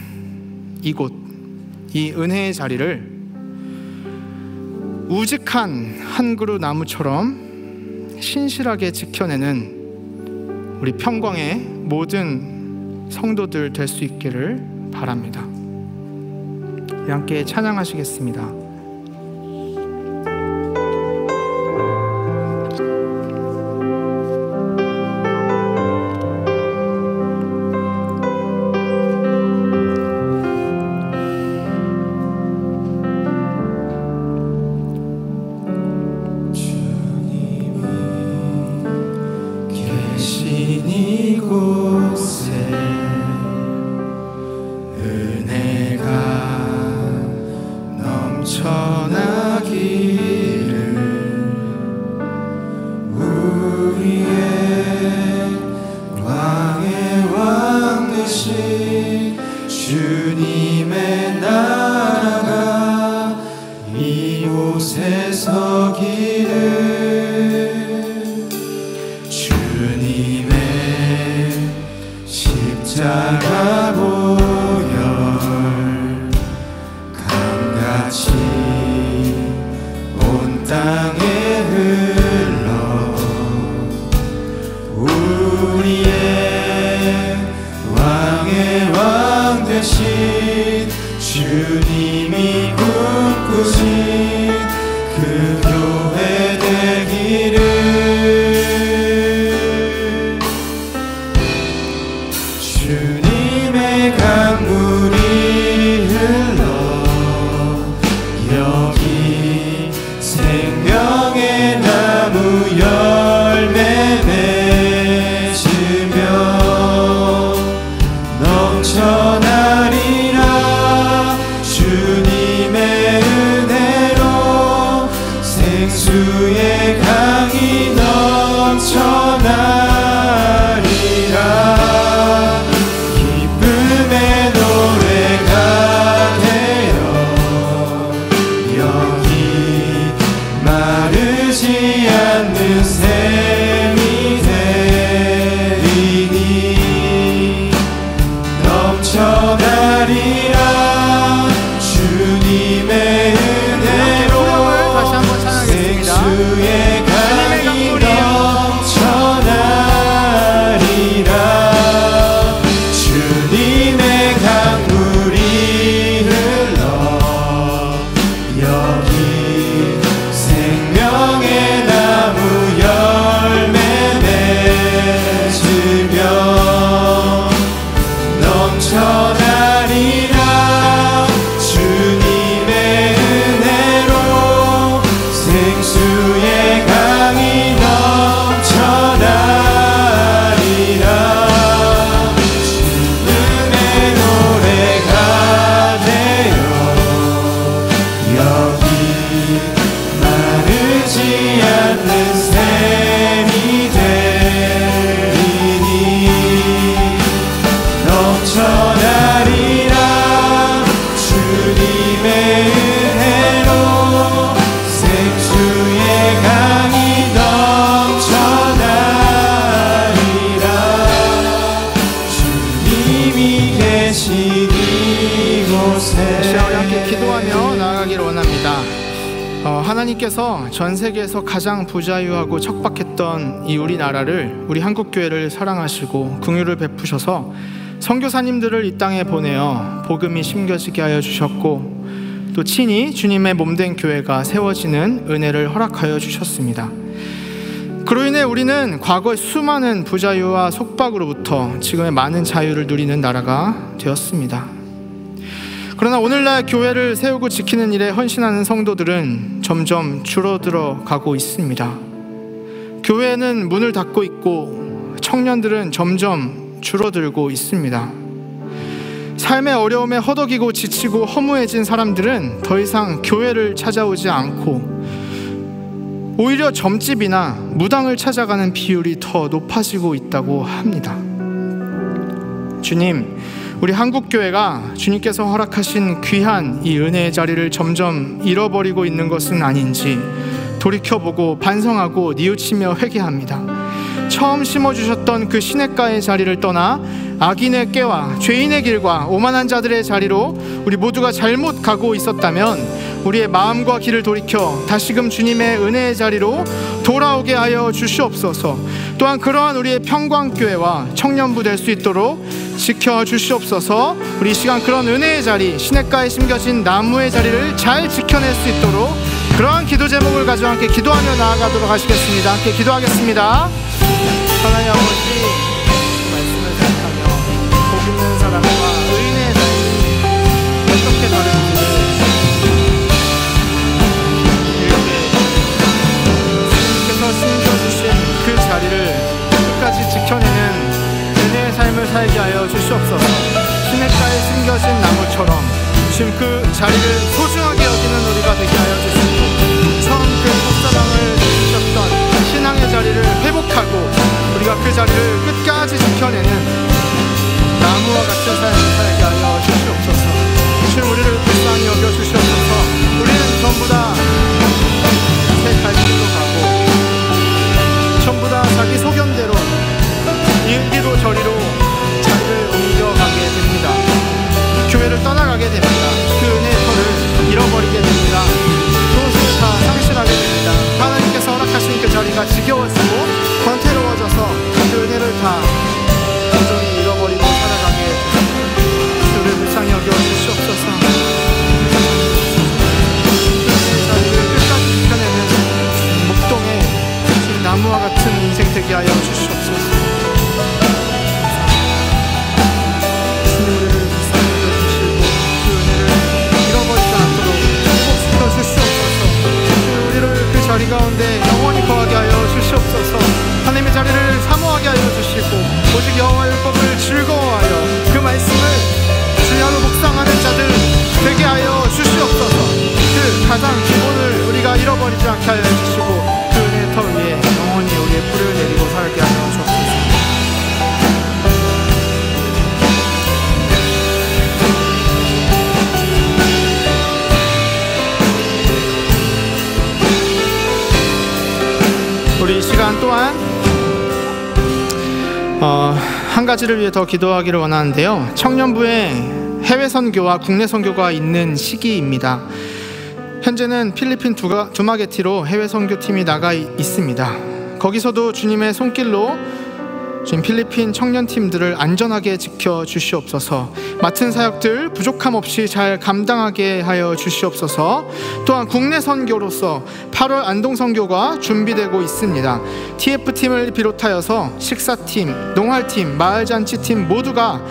이곳, 이 은혜의 자리를 우직한 한 그루 나무처럼 신실하게 지켜내는 우리 평광의 모든 성도들 될 수 있기를 바랍니다. 함께 찬양하시겠습니다. 주님의 나라가 이곳에 서기를 주님의 십자가 보혈 강같이 온 땅에 흘러 우리의 왕의 왕 되신 주님이 꿈꾸신 그 교회 되기를 주님의 강물이 흘러 여기 생명의 나무 열매 맺으며 넘쳐나리라 주님의 은혜로 생수의 강이 넘쳐나리라 기쁨의 노래가 되어 여기 마르지 않는 샘이 되리니 넘쳐나리라 주님의 은혜로 다시 한번 찬양하겠습니다. 생수의 강이 넘쳐나리라 주님의 강물이 흘러 여기 생명의 나무 열매 맺으며 넘쳐나리라 주님의 은혜로 생수의 강이 넘쳐나리라 기쁨의 노래가 되어 여기 마르지 않는 샘이 되리니 넘쳐나리라 주님의 은혜로 생수의 강이 넘쳐나리라 주님이 계신 이곳에 우리 함께 기도하며 나아가기를 원합니다. 하나님께서 전 세계에서 가장 부자유하고 척박했던 이 우리나라를, 우리 한국교회를 사랑하시고 긍휼을 베푸셔서 선교사님들을 이 땅에 보내어 복음이 심겨지게 하여 주셨고 또 친히 주님의 몸된 교회가 세워지는 은혜를 허락하여 주셨습니다. 그로 인해 우리는 과거의 수많은 부자유와 속박으로부터 지금의 많은 자유를 누리는 나라가 되었습니다. 그러나 오늘날 교회를 세우고 지키는 일에 헌신하는 성도들은 점점 줄어들어 가고 있습니다. 교회는 문을 닫고 있고 청년들은 점점 줄어들고 있습니다. 삶의 어려움에 허덕이고 지치고 허무해진 사람들은 더 이상 교회를 찾아오지 않고 오히려 점집이나 무당을 찾아가는 비율이 더 높아지고 있다고 합니다. 주님, 우리 한국교회가 주님께서 허락하신 귀한 이 은혜의 자리를 점점 잃어버리고 있는 것은 아닌지 돌이켜보고 반성하고 뉘우치며 회개합니다. 처음 심어주셨던 그 시냇가의 자리를 떠나 악인의 꾀와 죄인의 길과 오만한 자들의 자리로 우리 모두가 잘못 가고 있었다면 우리의 마음과 길을 돌이켜 다시금 주님의 은혜의 자리로 돌아오게 하여 주시옵소서. 또한 그러한 우리의 평광교회와 청년부 될 수 있도록 지켜주시옵소서. 우리 이 시간 그런 은혜의 자리, 시냇가에 심겨진 나무의 자리를 잘 지켜낼 수 있도록 그러한 기도 제목을 가지고 함께 기도하며 나아가도록 하시겠습니다. 함께 기도하겠습니다. 하나님 아버지, 말씀을 생각하며 복 있는 사람과 의인의 삶이 어떻게 다른지를 주님께서 심겨주신 그 자리를 끝까지 지켜내는 은혜의 삶을 살게 하여 주시옵소서. 시냇가에 심겨진 나무처럼 지금 그 자리를 소중하게 여기는 우리가 되게 하여 주시고, 처음 그 첫사랑을 주셨던 신앙의 자리를 회복하고 우리가 그 자리를 끝까지 지켜내는 나무와 같은 삶을 살게 하여 주시옵소서. 주님, 우리를 불쌍히 여겨 주시옵소서. 우리는 전부 다 새 갈 길로 가고 전부 다 자기 소견대로 이리로 저리로 자리를 옮겨가게 됩니다. 교회를 떠나가게 됩니다. 그 은혜의 터를 잃어버리게 됩니다. 그것을 다 상실하게 됩니다. 하나님께서 허락하신 그 자리가 지겨워지고 권태로워져서 그 은혜를 다 온전히 잃어버리고 살아가게 됩니다. 주를 불쌍히 여겨 주시옵소서. 그 자리를 끝까지 지켜내는 목동의 나무와 같은 인생 되게 하여 주시옵소서. 자리 가운데 영원히 거하게 하여 주시옵소서. 하나님의 자리를 사모하게 하여 주시고 오직 여호와의 율법을 즐거워하여 그 말씀을 주야로 묵상하는 자들 되게 하여 주시옵소서. 그 가장 기본을 우리가 잃어버리지 않게 하여 주시고 그 은혜의 터 위에 영원히 우리의 뿌리를 내리고 살게 하여 주옵소서. 우리 이 시간 또한 한 가지를 위해 더 기도하기를 원하는데요. 청년부에 해외 선교와 국내 선교가 있는 시기입니다. 현재는 필리핀 두마게티로 해외 선교팀이 나가 있습니다. 거기서도 주님의 손길로 지금 필리핀 청년팀들을 안전하게 지켜주시옵소서. 맡은 사역들 부족함 없이 잘 감당하게 하여 주시옵소서. 또한 국내 선교로서 8월 안동선교가 준비되고 있습니다. TF팀을 비롯하여서 식사팀, 농활팀, 마을잔치팀 모두가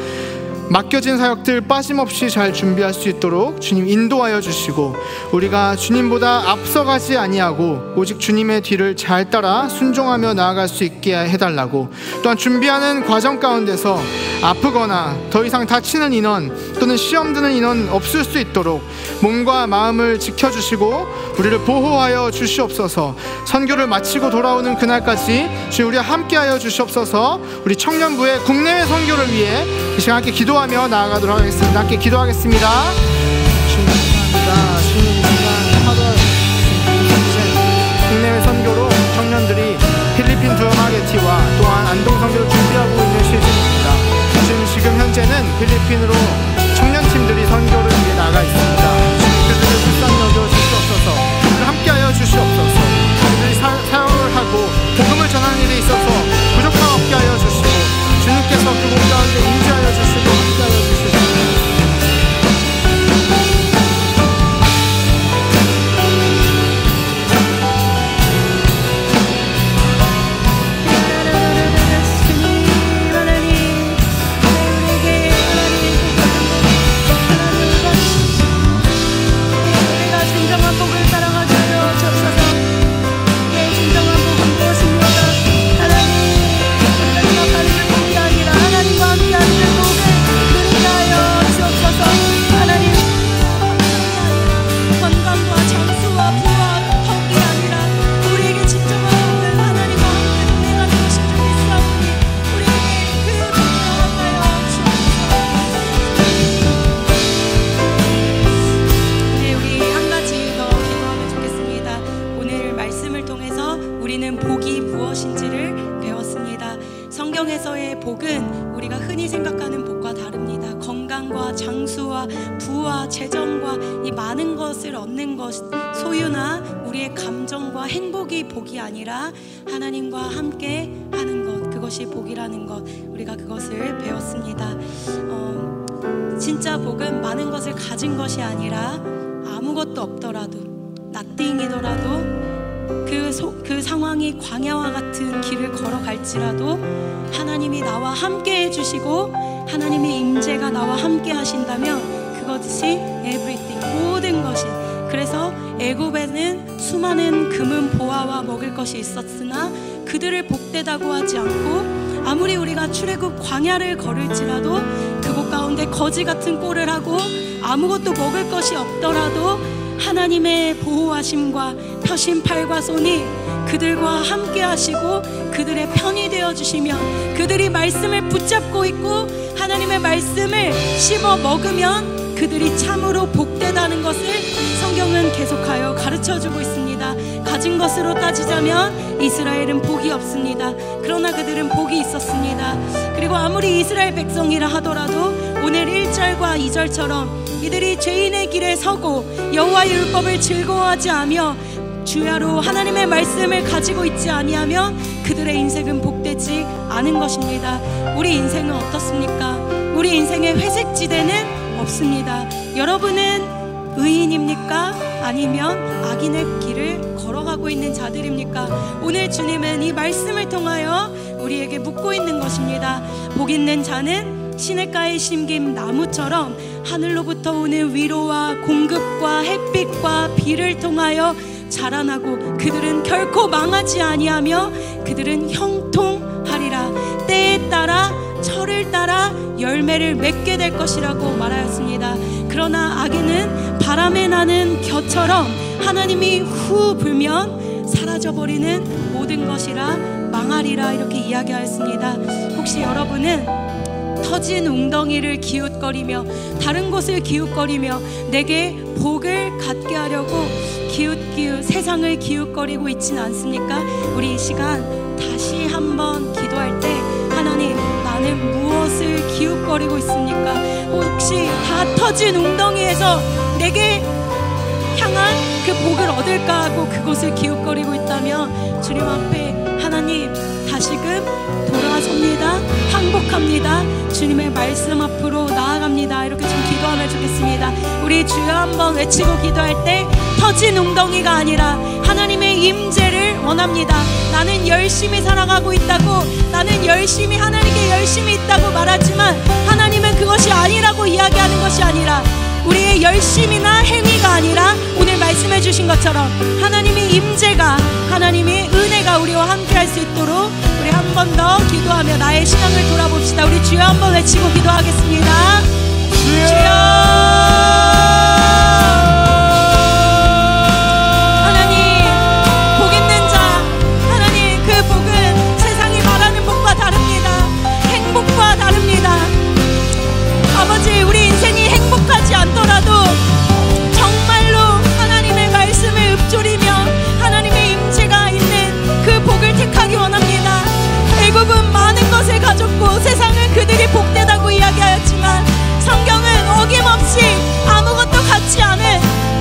맡겨진 사역들 빠짐없이 잘 준비할 수 있도록 주님 인도하여 주시고 우리가 주님보다 앞서가지 아니하고 오직 주님의 뒤를 잘 따라 순종하며 나아갈 수 있게 해달라고, 또한 준비하는 과정 가운데서 아프거나 더 이상 다치는 인원 또는 시험 드는 인원 없을 수 있도록 몸과 마음을 지켜주시고 우리를 보호하여 주시옵소서. 선교를 마치고 돌아오는 그날까지 주님 우리와 함께하여 주시옵소서. 우리 청년부의 국내외 선교를 위해 이 시간 함께 기도하며 나아가도록 하겠습니다. 함께 기도하겠습니다. 주님 감사합니다. 주님 이 시간 8월 국내외 선교로 청년들이 필리핀 두마게티와 또한 안동 선교를 준비하고 있는 시즌입니다. 지금 현재는 필리핀으로 청년팀들이 선교를 위해 나가 있습니다. 그들을 불쌍히 여겨 주시옵소서. 그들을 함께하여 주시옵소서. 그들이 사역을 하고 복음을 전하는 일에 있어서 부족함 없게 하여 주시고 주님께서 그곳 가운데 임재하여 주시고 함께하여 주시옵소서. 진정한 복을 따라가줘요. 주옵소서. 예, 진정한 복은 무엇입니까? 하나님 성경에서의 복은 우리가 흔히 생각하는 복과 다릅니다. 건강과 장수와 부와 재정과 이 많은 것을 얻는 것, 소유나 우리의 감정과 행복이 복이 아니라 하나님과 함께 하는 것, 그것이 복이라는 것, 우리가 그것을 배웠습니다. 진짜 복은 많은 것을 가진 것이 아니라 아무것도 없더라도, nothing이더라도 그 상황이 광야와 같은 길을 걸어갈지라도 하나님이 나와 함께 해주시고 하나님의 임재가 나와 함께 하신다면 그것이 everything, 모든 것이. 그래서 애굽에는 수많은 금은 보화와 먹을 것이 있었으나 그들을 복되다고 하지 않고, 아무리 우리가 출애굽 광야를 걸을지라도 그곳 가운데 거지 같은 꼴을 하고 아무것도 먹을 것이 없더라도 하나님의 보호하심과 펴신 팔과 손이 그들과 함께 하시고 그들의 편이 되어주시며, 그들이 말씀을 붙잡고 있고 하나님의 말씀을 씹어 먹으면 그들이 참으로 복되다는 것을 성경은 계속하여 가르쳐주고 있습니다. 가진 것으로 따지자면 이스라엘은 복이 없습니다. 그러나 그들은 복이 있었습니다. 그리고 아무리 이스라엘 백성이라 하더라도 오늘 1절과 2절처럼 이들이 죄인의 길에 서고 여호와의 율법을 즐거워하지 않으며 주야로 하나님의 말씀을 가지고 있지 아니하면 그들의 인생은 복되지 않은 것입니다. 우리 인생은 어떻습니까? 우리 인생의 회색지대는 없습니다. 여러분은 의인입니까? 아니면 악인의 길을 걸어가고 있는 자들입니까? 오늘 주님은 이 말씀을 통하여 우리에게 묻고 있는 것입니다. 복 있는 자는 시냇가에 심긴 나무처럼 하늘로부터 오는 위로와 공급과 햇빛과 비를 통하여 자라나고 그들은 결코 망하지 아니하며 그들은 형통하리라. 때에 따라 철을 따라 열매를 맺게 될 것이라고 말하였습니다. 그러나 악인은 바람에 나는 겨처럼 하나님이 후 불면 사라져버리는 모든 것이라 망하리라, 이렇게 이야기하였습니다. 혹시 여러분은 터진 웅덩이를 기웃거리며 다른 곳을 기웃거리며 내게 복을 갖게 하려고 기웃기웃 세상을 기웃거리고 있지는 않습니까? 우리 이 시간 다시 한번 기도할 때 하나님, 나는 무엇을 기웃거리고 있습니까? 혹시 다 터진 웅덩이에서 내게 향한 그 복을 얻을까 하고 그곳을 기웃거리고 있다면 주님 앞에 하나님 다시금 돌아섭니다. 항복합니다. 주님의 말씀 앞으로 나아갑니다. 이렇게 좀 기도하면 좋겠습니다. 우리 주여 한번 외치고 기도할 때 터진 웅덩이가 아니라 하나님의 임재를 원합니다. 나는 열심히 살아가고 있다고, 나는 열심히 하나님께 열심히 있다고 말하지만 하나님은 그것이 아니라고 이야기하는 것이 아니라, 우리의 열심이나 행위가 아니라 오늘 말씀해 주신 것처럼 하나님의 임재가, 하나님의 은혜가 우리와 함께 할 수 있도록 우리 한 번 더 기도하며 나의 신앙을 돌아봅시다. 우리 주여 한번 외치고 기도하겠습니다. 주여, 하나님 복 있는 자, 하나님 그 복은 세상이 말하는 복과 다릅니다. 행복과 다릅니다. 아버지, 우리 인생이 행복하지 않더라도 정말로 하나님의 말씀을 읊조리며 하나님의 임재가 있는 그 복을 택하기 원합니다. 애굽은 많은 것을 가졌고 세상은 그들이 복되다고 이야기하였지만 성경은 어김없이 아무것도 갖지 않은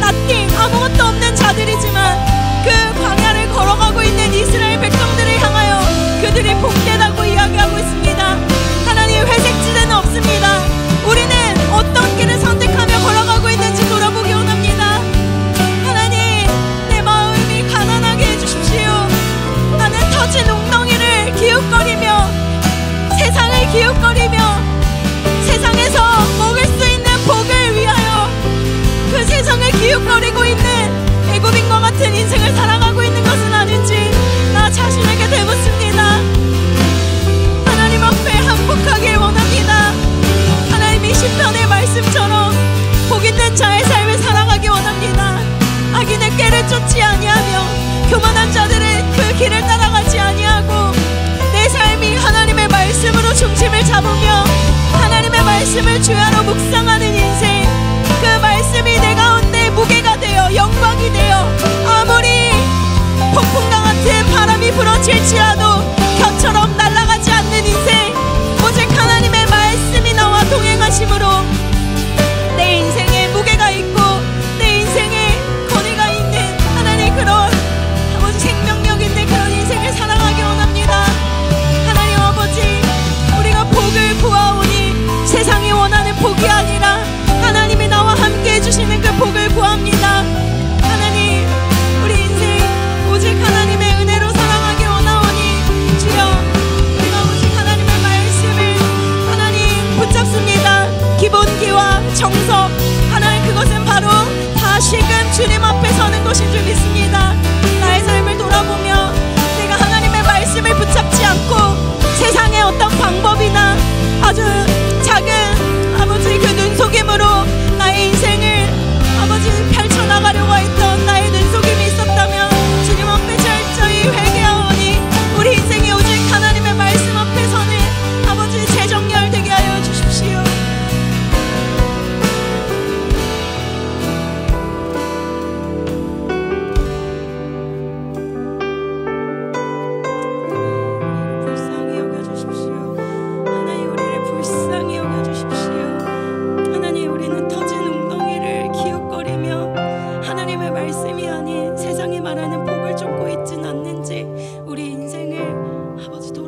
nothing, 아무것도 없는 자들이지만 그 광야를 걸어가고 있는 이스라엘 백성들을 향하여 그들이 복되다고 이야기하고 있습니다. 하나님, 회색지대는 없습니다. 우리는 어떤 길을 선택하며 걸어가고 있는지 돌아보기 원합니다. 하나님, 내 마음이 가난하게 해주십시오. 나는 터진 웅덩이를 기웃거리며 세상을 기웃거리며 세상에서 먹을 수 있는 복을 위하여 그 세상을 기웃거리고 있는 애굽인과 같은 인생을 살아가고 있는 것은 아닌지 나 자신에게 되묻습니다. 하나님 앞에 항복하길 원합니다. 하나님이 시편의 말씀처럼 복 있는 자의 삶을 살아가기 원합니다. 악인의 꾀를 쫓지 아니하며 교만한 자들은 그 길을 따라가지 아니하고 내 삶이 하나님의 말씀으로 중심을 잡으며 하나님의 말씀을 주야로 묵상하는 인생, 그 말씀이 내 가운데 무게가 되어 영광이 되어 아무리 폭풍과 같은 바람이 불어칠지라도 겨처럼 날아가지 않는 인생,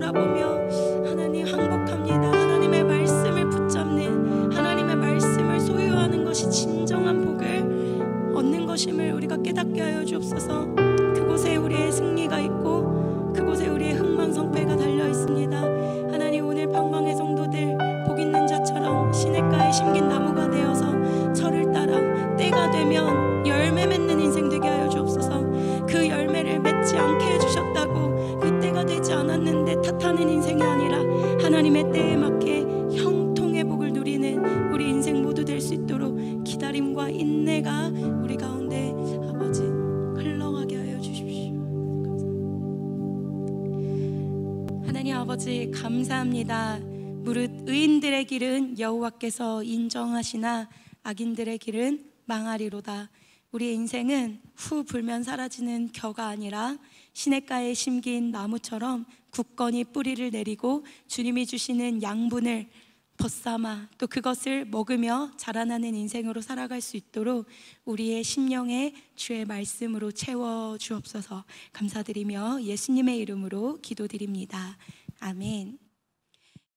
바라보며 하나님 항복합니다. 하나님의 말씀을 붙잡는, 하나님의 말씀을 소유하는 것이 진정한 복을 얻는 것임을 우리가 깨닫게 하여 주옵소서. 그곳에 우리의 승리가 있고 그곳에 우리의 흥망성패가 달려 있습니다. 하나님, 오늘 방방의 성도들 복 있는 자처럼 시냇가에 심긴 나무가 되어서 철을 따라 때가 되면 열매 맺는 인생 되게 하여 주옵소서. 그 열매를 맺지 않게 해주셨다고 그 때가 되지 않았는데 탓하는 인생이 아니라 하나님의 때에 맞게 형통의 복을 누리는 우리 인생 모두 될 수 있도록 기다림과 인내가 우리 가운데 아버지 흘러가게 하여 주십시오. 하나님 아버지 감사합니다. 무릇 의인들의 길은 여호와께서 인정하시나 악인들의 길은 망하리로다. 우리의 인생은 후 불면 사라지는 겨가 아니라 시냇가에 심긴 나무처럼 굳건히 뿌리를 내리고 주님이 주시는 양분을 벗삼아 또 그것을 먹으며 자라나는 인생으로 살아갈 수 있도록 우리의 심령에 주의 말씀으로 채워 주옵소서. 감사드리며 예수님의 이름으로 기도드립니다. 아멘.